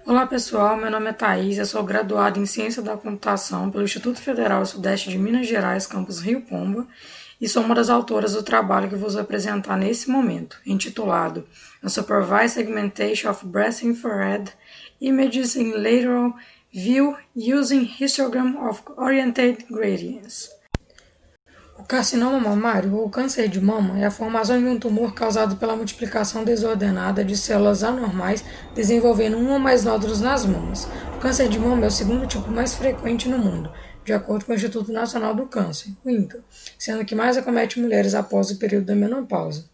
Olá pessoal, meu nome é Thaís, eu sou graduada em Ciência da Computação pelo Instituto Federal Sudeste de Minas Gerais, campus Rio Pomba, e sou uma das autoras do trabalho que vou apresentar nesse momento, intitulado A Supervised Segmentation of Breast Infrared Images in Lateral View Using Histogram of Oriented Gradients. O carcinoma mamário, ou câncer de mama, é a formação de um tumor causado pela multiplicação desordenada de células anormais desenvolvendo um ou mais nódulos nas mamas. O câncer de mama é o segundo tipo mais frequente no mundo, de acordo com o Instituto Nacional do Câncer, o INCA, sendo que mais acomete mulheres após o período da menopausa.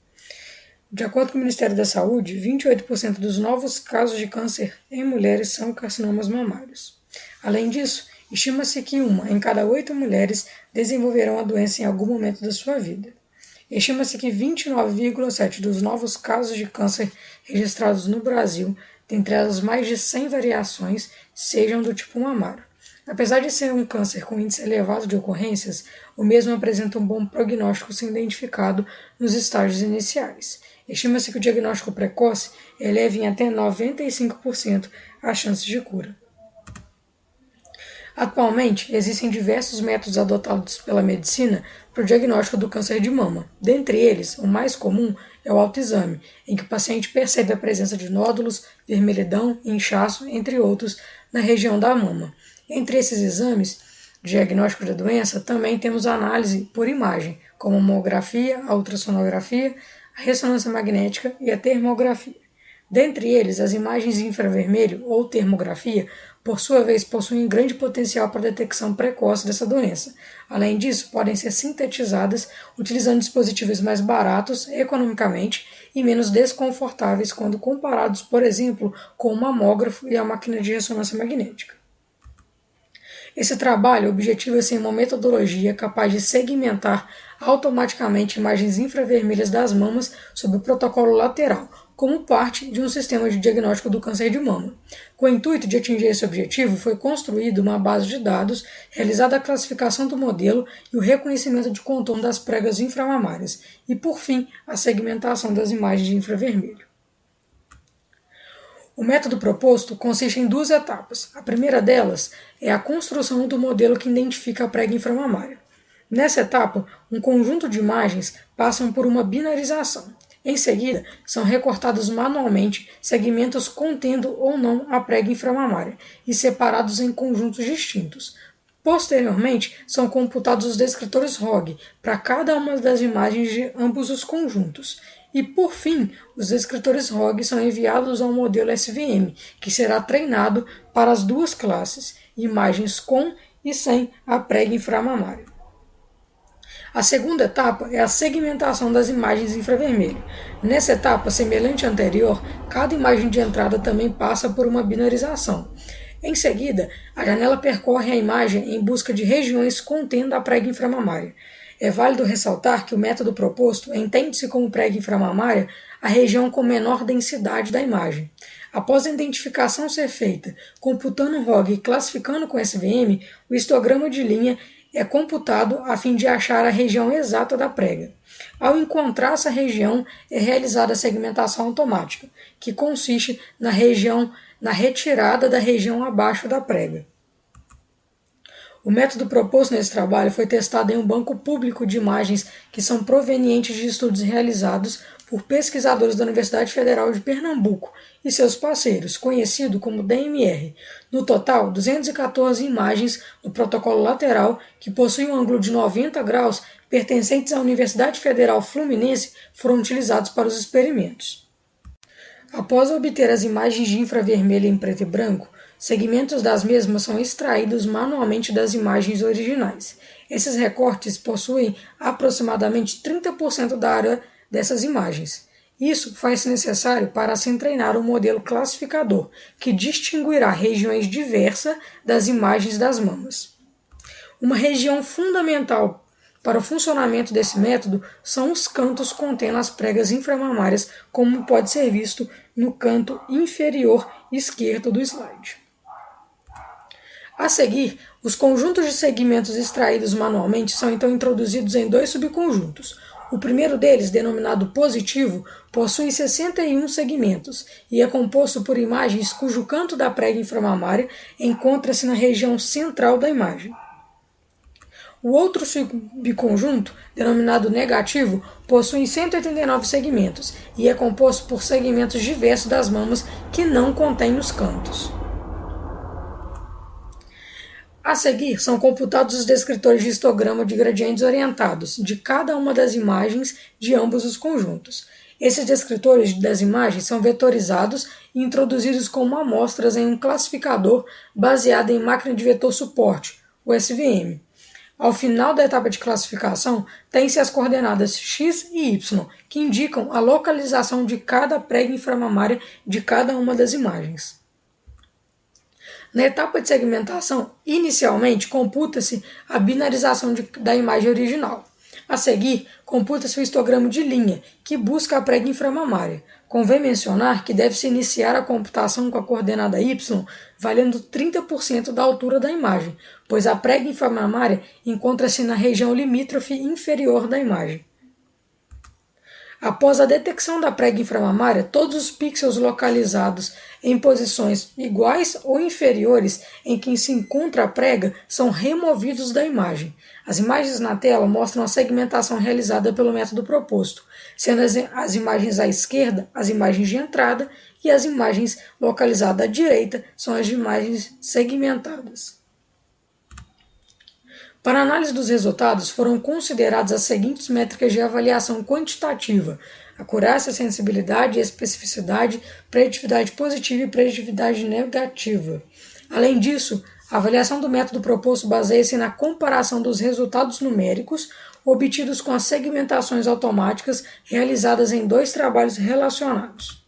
De acordo com o Ministério da Saúde, 28% dos novos casos de câncer em mulheres são carcinomas mamários. Além disso, estima-se que 1 em cada 8 mulheres desenvolverão a doença em algum momento da sua vida. Estima-se que 29,7% dos novos casos de câncer registrados no Brasil, dentre as mais de 100 variações, sejam do tipo mamário. Apesar de ser um câncer com índice elevado de ocorrências, o mesmo apresenta um bom prognóstico se identificado nos estágios iniciais. Estima-se que o diagnóstico precoce eleve em até 95% as chances de cura. Atualmente, existem diversos métodos adotados pela medicina para o diagnóstico do câncer de mama. Dentre eles, o mais comum é o autoexame, em que o paciente percebe a presença de nódulos, vermelhidão, inchaço, entre outros, na região da mama. Entre esses exames de diagnóstico da doença, também temos a análise por imagem, como a mamografia, a ultrassonografia, a ressonância magnética e a termografia. Dentre eles, as imagens em infravermelho ou termografia, por sua vez, possuem grande potencial para a detecção precoce dessa doença. Além disso, podem ser sintetizadas utilizando dispositivos mais baratos economicamente e menos desconfortáveis quando comparados, por exemplo, com o mamógrafo e a máquina de ressonância magnética. Esse trabalho objetiva-se em uma metodologia capaz de segmentar automaticamente imagens infravermelhas das mamas sob o protocolo lateral, como parte de um sistema de diagnóstico do câncer de mama. Com o intuito de atingir esse objetivo, foi construída uma base de dados, realizada a classificação do modelo e o reconhecimento de contorno das pregas inframamárias, e, por fim, a segmentação das imagens de infravermelho. O método proposto consiste em 2 etapas. A primeira delas é a construção do modelo que identifica a prega inframamária. Nessa etapa, um conjunto de imagens passam por uma binarização. Em seguida, são recortados manualmente segmentos contendo ou não a prega inframamária e separados em conjuntos distintos. Posteriormente, são computados os descritores ROG para cada uma das imagens de ambos os conjuntos. E, por fim, os descritores ROG são enviados ao modelo SVM, que será treinado para as 2 classes, imagens com e sem a prega inframamária. A segunda etapa é a segmentação das imagens infravermelho. Nessa etapa, semelhante à anterior, cada imagem de entrada também passa por uma binarização. Em seguida, a janela percorre a imagem em busca de regiões contendo a prega inframamária. É válido ressaltar que o método proposto entende-se como prega inframamária a região com menor densidade da imagem. Após a identificação ser feita, computando o ROG e classificando com SVM, o histograma de linha é computado a fim de achar a região exata da prega. Ao encontrar essa região, é realizada a segmentação automática, que consiste na retirada da região abaixo da prega. O método proposto nesse trabalho foi testado em um banco público de imagens que são provenientes de estudos realizados por pesquisadores da Universidade Federal de Pernambuco e seus parceiros, conhecido como DMR. No total, 214 imagens no protocolo lateral, que possuem um ângulo de 90 graus, pertencentes à Universidade Federal Fluminense, foram utilizados para os experimentos. Após obter as imagens de infravermelho em preto e branco, segmentos das mesmas são extraídos manualmente das imagens originais. Esses recortes possuem aproximadamente 30% da área dessas imagens. Isso faz-se necessário para assim treinar um modelo classificador, que distinguirá regiões diversas das imagens das mamas. Uma região fundamental para o funcionamento desse método são os cantos contendo as pregas inframamárias, como pode ser visto no canto inferior esquerdo do slide. A seguir, os conjuntos de segmentos extraídos manualmente são então introduzidos em 2 subconjuntos. O primeiro deles, denominado positivo, possui 61 segmentos e é composto por imagens cujo canto da prega inframamária encontra-se na região central da imagem. O outro subconjunto, denominado negativo, possui 189 segmentos e é composto por segmentos diversos das mamas que não contêm os cantos. A seguir, são computados os descritores de histograma de gradientes orientados de cada uma das imagens de ambos os conjuntos. Esses descritores das imagens são vetorizados e introduzidos como amostras em um classificador baseado em máquina de vetor suporte, o SVM. Ao final da etapa de classificação, tem-se as coordenadas x e y, que indicam a localização de cada prega inframamária de cada uma das imagens. Na etapa de segmentação, inicialmente computa-se a binarização da imagem original. A seguir, computa-se o histograma de linha, que busca a prega inframamária. Convém mencionar que deve-se iniciar a computação com a coordenada y valendo 30% da altura da imagem, pois a prega inframamária encontra-se na região limítrofe inferior da imagem. Após a detecção da prega inframamária, todos os pixels localizados em posições iguais ou inferiores em que se encontra a prega são removidos da imagem. As imagens na tela mostram a segmentação realizada pelo método proposto, sendo as imagens à esquerda as imagens de entrada e as imagens localizadas à direita são as imagens segmentadas. Para a análise dos resultados, foram consideradas as seguintes métricas de avaliação quantitativa: acurácia, sensibilidade, especificidade, preditividade positiva e preditividade negativa. Além disso, a avaliação do método proposto baseia-se na comparação dos resultados numéricos obtidos com as segmentações automáticas realizadas em 2 trabalhos relacionados.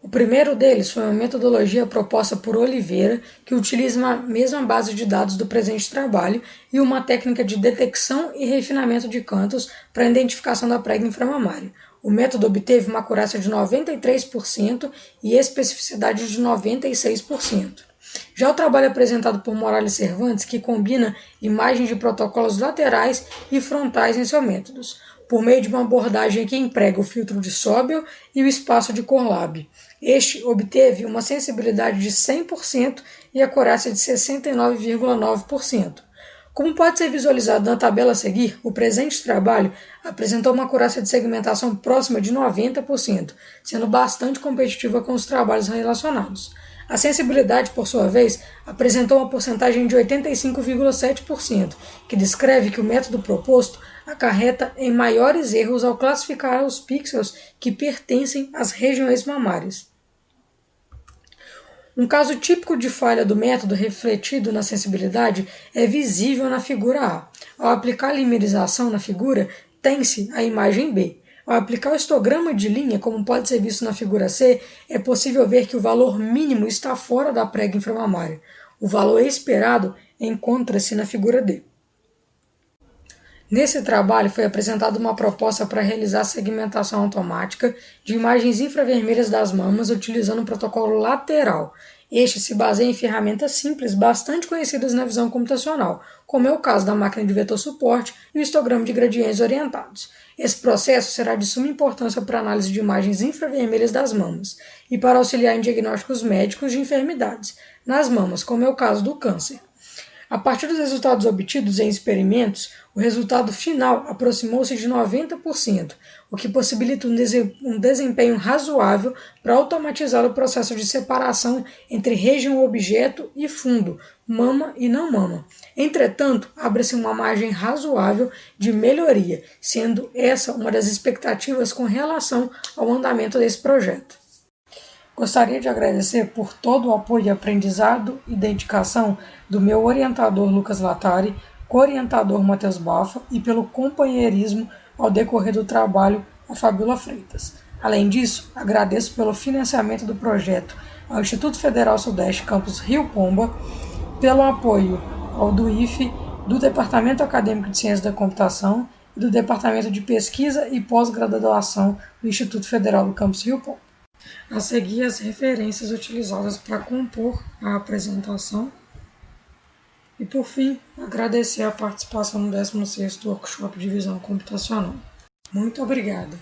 O primeiro deles foi uma metodologia proposta por Oliveira, que utiliza a mesma base de dados do presente trabalho e uma técnica de detecção e refinamento de cantos para a identificação da prega inframamária. O método obteve uma acurácia de 93% e especificidade de 96%. Já o trabalho apresentado por Morales Cervantes, que combina imagens de protocolos laterais e frontais em seus métodos, por meio de uma abordagem que emprega o filtro de Sobel e o espaço de Corlab. Este obteve uma sensibilidade de 100% e acurácia de 69,9%. Como pode ser visualizado na tabela a seguir, o presente trabalho apresentou uma acurácia de segmentação próxima de 90%, sendo bastante competitiva com os trabalhos relacionados. A sensibilidade, por sua vez, apresentou uma porcentagem de 85,7%, que descreve que o método proposto acarreta em maiores erros ao classificar os pixels que pertencem às regiões mamárias. Um caso típico de falha do método refletido na sensibilidade é visível na figura A. Ao aplicar a limerização na figura, tem-se a imagem B. Ao aplicar o histograma de linha, como pode ser visto na figura C, é possível ver que o valor mínimo está fora da prega inframamária. O valor esperado encontra-se na figura D. Nesse trabalho foi apresentada uma proposta para realizar a segmentação automática de imagens infravermelhas das mamas utilizando um protocolo lateral. Este se baseia em ferramentas simples bastante conhecidas na visão computacional, como é o caso da máquina de vetor suporte e o histograma de gradientes orientados. Esse processo será de suma importância para a análise de imagens infravermelhas das mamas e para auxiliar em diagnósticos médicos de enfermidades nas mamas, como é o caso do câncer. A partir dos resultados obtidos em experimentos, o resultado final aproximou-se de 90%, o que possibilita um desempenho razoável para automatizar o processo de separação entre região objeto e fundo, mama e não mama. Entretanto, abre-se uma margem razoável de melhoria, sendo essa uma das expectativas com relação ao andamento desse projeto. Gostaria de agradecer por todo o apoio e aprendizado e dedicação do meu orientador Lucas Latari, co-orientador Matheus Bafa e pelo companheirismo ao decorrer do trabalho a Fabiola Freitas. Além disso, agradeço pelo financiamento do projeto ao Instituto Federal Sudeste Campus Rio Pomba, pelo apoio ao DUIF, do Departamento Acadêmico de Ciências da Computação e do Departamento de Pesquisa e Pós-Graduação do Instituto Federal do Campus Rio Pomba. A seguir, as referências utilizadas para compor a apresentação. E, por fim, agradecer a participação no 16º Workshop de Visão Computacional. Muito obrigada.